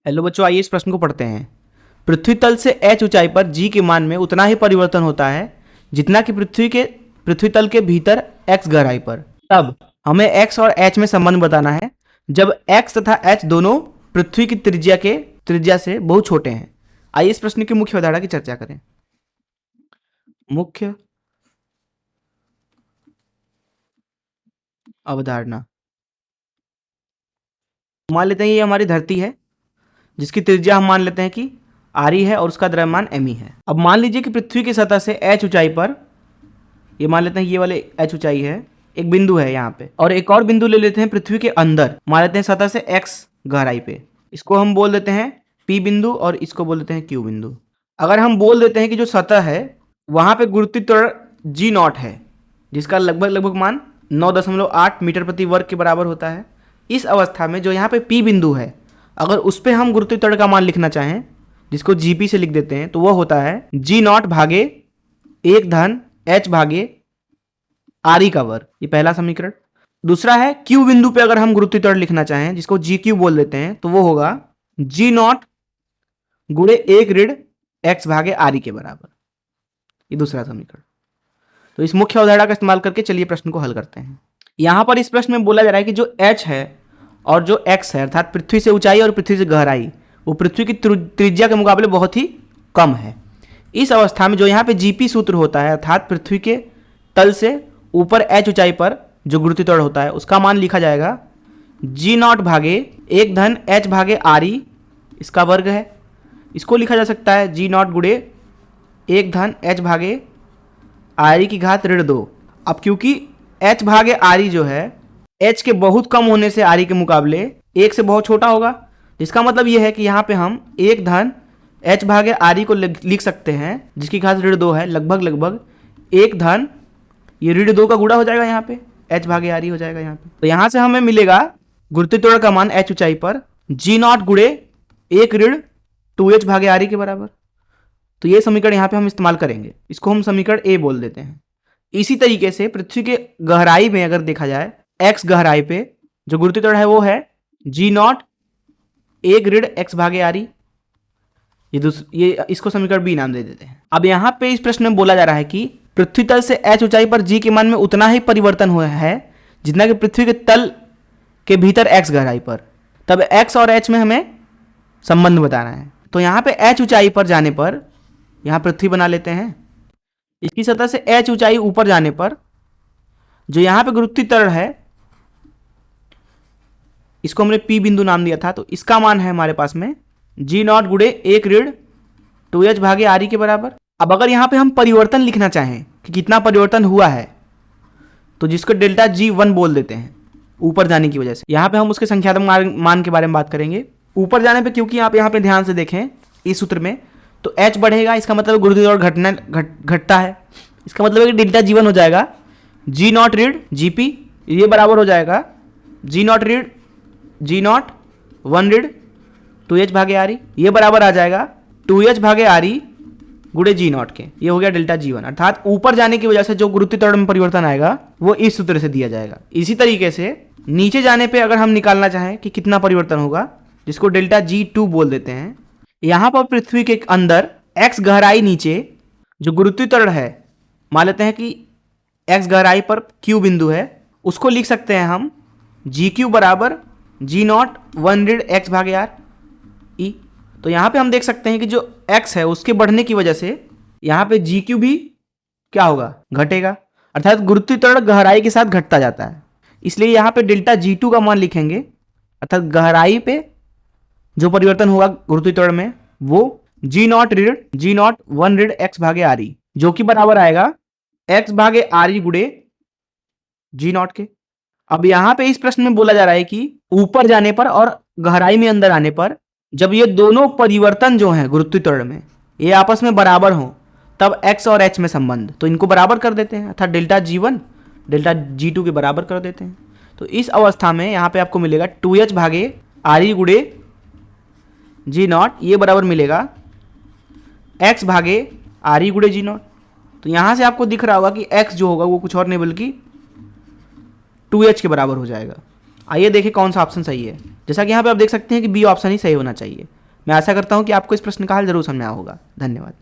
Hello बच्चों, आइए इस प्रश्न को पढ़ते हैं। पृथ्वी तल से h ऊंचाई पर g के मान में उतना ही परिवर्तन होता है जितना कि पृथ्वी तल के भीतर x गहराई पर। तब हमें x और h में संबंध बताना है जब x तथा h दोनों पृथ्वी की त्रिज्या से बहुत छोटे हैं। आइए इस प्रश्न की मुख्य अवधारणा की चर्चा करें। मुख्य अवधारणा, मान लेते हैं ये हमारी धरती है जिसकी त्रिज्या हम मान लेते हैं कि आरी है और उसका द्रव्यमान एमी है। अब मान लीजिए कि पृथ्वी की सतह से h ऊंचाई पर, ये मान लेते हैं ये वाले h ऊंचाई है, एक बिंदु है यहाँ पे, और एक और बिंदु ले लेते हैं पृथ्वी के अंदर, मान लेते हैं सतह से x गहराई पे। इसको हम बोल देते हैं P बिंदु और इसको बोल देते हैं Q बिंदु। अगर हम बोल देते हैं कि जो सतह है वहां पे गुरुत्व g नॉट है जिसका लगभग मान 9.8 मीटर प्रति वर्ग के बराबर होता है। इस अवस्था में जो यहाँ पे P बिंदु है, अगर उस पर हम गुरुत्व त्वरण का मान लिखना चाहें जिसको GP से लिख देते हैं तो वह होता है g नॉट भागे 1 धन h भागे आर ई का वर्ग। ये पहला समीकरण। दूसरा है Q बिंदु पे अगर हम गुरुत्व त्वरण लिखना चाहें जिसको GQ बोल देते हैं तो वो होगा g नॉट गुणे 1 ऋण x भागे आर ई के बराबर। ये दूसरा समीकरण। तो इस मुख्य अवधारणा का इस्तेमाल करके चलिए प्रश्न को हल करते हैं। यहां पर इस प्रश्न में बोला जा रहा है कि जो h है और जो x है अर्थात पृथ्वी से ऊंचाई और पृथ्वी से गहराई, वो पृथ्वी की त्रिज्या के मुकाबले बहुत ही कम है। इस अवस्था में जो यहाँ पे जीपी सूत्र होता है अर्थात पृथ्वी के तल से ऊपर h ऊंचाई पर जो गुरुत्व त्वरण होता है उसका मान लिखा जाएगा g नॉट भागे 1 धन h भागे आर ई, इसका वर्ग है। इसको लिखा जा सकता है g नॉट गुणे 1 धन h भागे आर ई की घात ऋण 2। अब क्योंकि h भागे आर ई जो है h के बहुत कम होने से आर ई के मुकाबले 1 से बहुत छोटा होगा, जिसका मतलब यह है कि यहाँ पे हम 1 धन h भागे आर ई को लिख सकते हैं जिसकी घात ऋण 2 है। लगभग 1 धन ये ऋण 2 का गुणा हो जाएगा, यहाँ पे h भागे आर ई हो जाएगा यहाँ पे। तो यहाँ से हमें मिलेगा गुरुत्व त्वरण का मान h ऊंचाई पर g नॉट गुणे 1 ऋण 2h भागे आर ई के बराबर। तो ये समीकरण यहाँ पे हम इस्तेमाल करेंगे, इसको हम समीकरण ए बोल देते हैं। इसी तरीके से पृथ्वी के गहराई में अगर देखा जाए x गहराई पे जो गुरुत्व त्वरण है वो है g नॉट 1 ऋण x भागे आर ई। ये इसको समीकरण बी नाम दे देते हैं। अब यहाँ पे इस प्रश्न में बोला जा रहा है कि पृथ्वी तल से h ऊंचाई पर g के मान में उतना ही परिवर्तन हुआ है जितना कि पृथ्वी के तल के भीतर x गहराई पर। तब x और h में हमें संबंध बताना है। तो यहाँ पे h ऊंचाई पर जाने पर, यहाँ पृथ्वी बना लेते हैं, इसकी सतह से h ऊंचाई ऊपर जाने पर जो यहाँ पे गुरुत्व त्वरण है इसको हमने P बिंदु नाम दिया था, तो इसका मान है हमारे पास में g नॉट गुणे 1 ऋण 2h भागे आर ई के बराबर। अब अगर यहाँ पे हम परिवर्तन लिखना चाहें कि कितना परिवर्तन हुआ है तो जिसको डेल्टा G1 बोल देते हैं ऊपर जाने की वजह से। यहाँ पे हम उसके संख्यात्मक मान के बारे में बात करेंगे। ऊपर जाने पे क्योंकि आप यहाँ पे ध्यान से देखें इस सूत्र में तो h बढ़ेगा, इसका मतलब गुरुत्व त्वरण घटता है, इसका मतलब है कि डेल्टा G1 हो जाएगा g नॉट ऋण GP, ये बराबर हो जाएगा g नॉट 1 ऋण 2h भागे आर ई, ये बराबर आ जाएगा 2h भागे आर ई गुणे g नॉट के। ये हो गया डेल्टा G1, अर्थात ऊपर जाने की वजह से जो गुरुत्व त्वरण में परिवर्तन आएगा वो इस सूत्र से दिया जाएगा। इसी तरीके से नीचे जाने पे अगर हम निकालना चाहें कि कितना परिवर्तन होगा जिसको डेल्टा G2 बोल देते हैं, यहाँ पर पृथ्वी के अंदर x गहराई नीचे जो गुरुत्व त्वरण है, मान लेते हैं कि x गहराई पर Q बिंदु है, उसको लिख सकते हैं हम GQ बराबर g नॉट 1 ऋण x भागे आर ई। तो यहाँ पे हम देख सकते हैं कि जो x है उसके बढ़ने की वजह से यहाँ पे GQ भी क्या होगा, घटेगा, अर्थात गुरुत्व त्वरण गहराई के साथ घटता जाता है। इसलिए यहाँ पे डेल्टा G2 का मान लिखेंगे, अर्थात गहराई पे जो परिवर्तन होगा गुरुत्व त्वरण में वो g नॉट 1 ऋण x भागे आर ई, जो कि बराबर आएगा x भागे आर ई गुणे g नॉट के। अब यहाँ पे इस प्रश्न में बोला जा रहा है कि ऊपर जाने पर और गहराई में अंदर आने पर जब ये दोनों परिवर्तन जो हैं गुरुत्व त्वरण में ये आपस में बराबर हों तब x और h में संबंध, तो इनको बराबर कर देते हैं अर्थात डेल्टा G1 डेल्टा G2 के बराबर कर देते हैं। तो इस अवस्था में यहाँ पे आपको मिलेगा 2h भागे आर ई गुणे g नॉट, ये बराबर मिलेगा x भागे आर ई गुणे g नॉट। तो यहाँ से आपको दिख रहा होगा कि x जो होगा वो कुछ और नहीं बल्कि 2h के बराबर हो जाएगा। आइए देखें कौन सा ऑप्शन सही है। जैसा कि यहाँ पे आप देख सकते हैं कि बी ऑप्शन ही सही होना चाहिए। मैं आशा करता हूँ कि आपको इस प्रश्न का हल जरूर समझ में आया होगा। धन्यवाद।